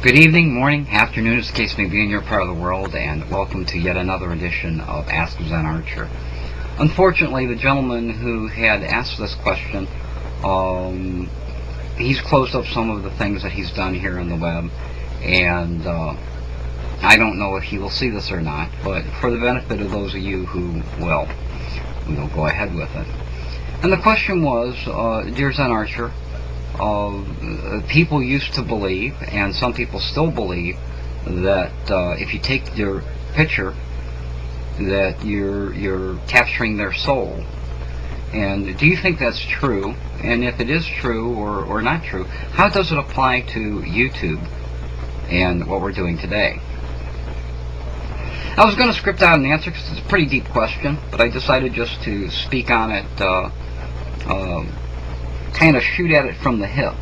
Good evening, morning, afternoon, as the case may be in your part of the world, and welcome to yet another edition of Ask Zen Archer. Unfortunately, the gentleman who had asked this question, he's closed up some of the things that he's done here on the web, and I don't know if he will see this or not, but for the benefit of those of you who will, we'll go ahead with it. And the question was, Dear Zen Archer, people used to believe, and some people still believe, that if you take your picture, that you're capturing their soul. And do you think that's true? And if it is true or not true, how does it apply to YouTube and what we're doing today? I was going to script out an answer because it's a pretty deep question, but I decided just to speak on it, kind of shoot at it from the hip.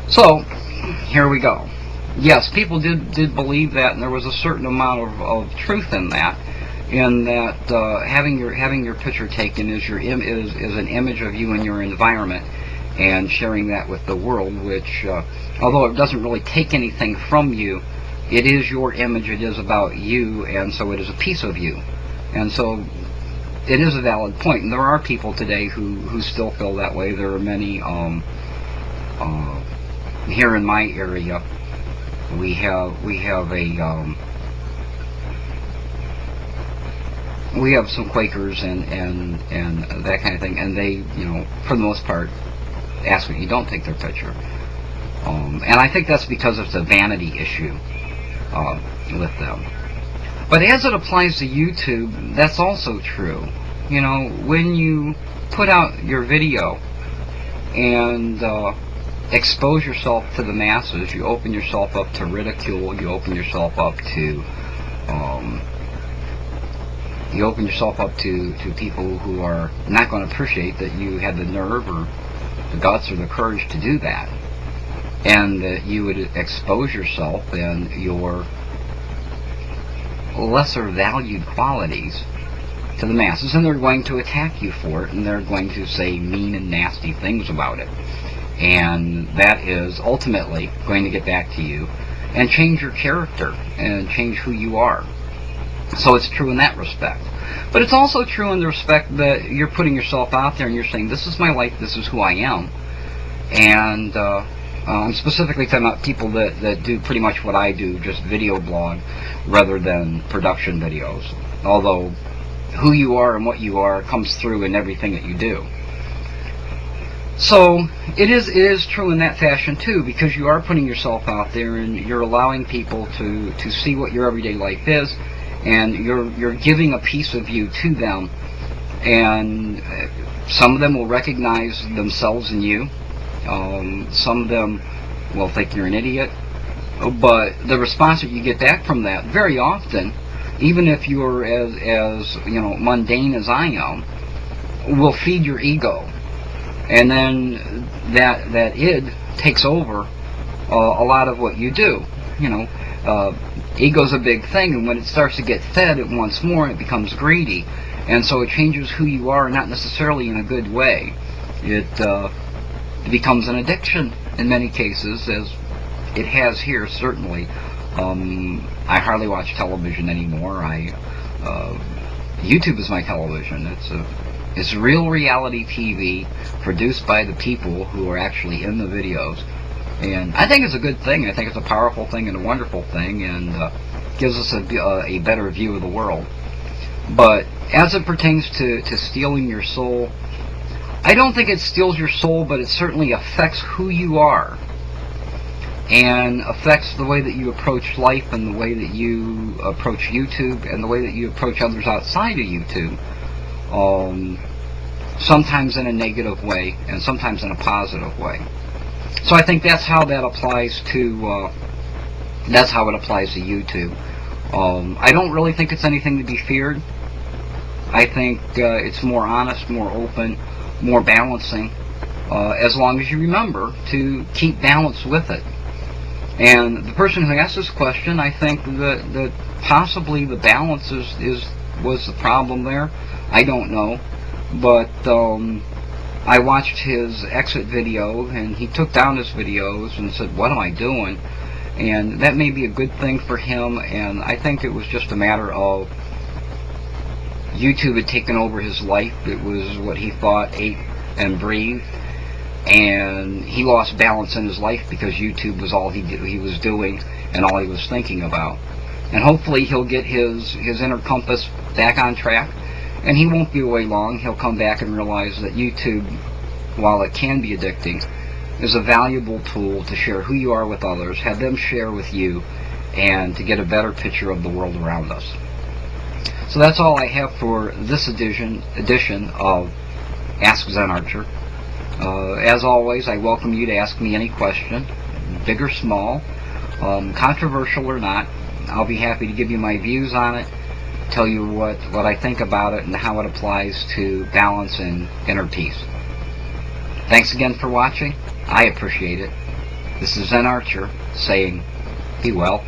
So, here we go. Yes, people did believe that, and there was a certain amount of truth in that. Having your picture taken is an image of you and your environment, and sharing that with the world, which, although it doesn't really take anything from you, it is your image, it is about you, and so it is a piece of you. And so it is a valid point, and there are people today who still feel that way. There are many here in my area. We have some Quakers and that kind of thing, and they, for the most part, ask that you don't take their picture. And I think that's because it's a vanity issue with them. But as it applies to YouTube, that's also true. When you put out your video and expose yourself to the masses, you open yourself up to ridicule, you open yourself up to people who are not going to appreciate that you had the nerve or the guts or the courage to do that, and that you would expose yourself and your lesser valued qualities to the masses, and they're going to attack you for it, and they're going to say mean and nasty things about it, and that is ultimately going to get back to you and change your character and change who you are. So it's true in that respect. But it's also true in the respect that you're putting yourself out there and you're saying, this is my life, this is who I am. And I'm specifically talking about people that do pretty much what I do, just video blog rather than production videos. Although who you are and what you are comes through in everything that you do. So it is true in that fashion too, because you are putting yourself out there and you're allowing people to see what your everyday life is, and you're giving a piece of you to them, and some of them will recognize themselves in you. Some of them will think you're an idiot, but the response that you get back from that very often, even if you're as mundane as I am, will feed your ego, and then that id takes over a lot of what you do. Ego's a big thing, and when it starts to get fed, it wants more, and it becomes greedy, and so it changes who you are, not necessarily in a good way. It becomes an addiction in many cases, as it has here, certainly. I hardly watch television anymore. YouTube is my television. It's real reality TV produced by the people who are actually in the videos. And I think it's a good thing. I think it's a powerful thing and a wonderful thing, and gives us a better view of the world. But as it pertains to stealing your soul, I don't think it steals your soul, but it certainly affects who you are, and affects the way that you approach life, and the way that you approach YouTube, and the way that you approach others outside of YouTube. Sometimes in a negative way, and sometimes in a positive way. So I think that's how that applies to. That's how it applies to YouTube. I don't really think it's anything to be feared. I think it's more honest, more open, more balancing, as long as you remember to keep balance with it. And the person who asked this question, I think that possibly the balance was the problem there. I don't know, but I watched his exit video, and he took down his videos and said, what am I doing? And that may be a good thing for him, and I think it was just a matter of YouTube had taken over his life. It was what he thought, ate, and breathed, and he lost balance in his life because YouTube was all he was doing and all he was thinking about. And hopefully he'll get his inner compass back on track, and he won't be away long. He'll come back and realize that YouTube, while it can be addicting, is a valuable tool to share who you are with others, have them share with you, and to get a better picture of the world around us. So that's all I have for this edition of Ask Zen Archer. As always, I welcome you to ask me any question, big or small, controversial or not. I'll be happy to give you my views on it, tell you what I think about it and how it applies to balance and inner peace. Thanks again for watching. I appreciate it. This is Zen Archer saying, be well.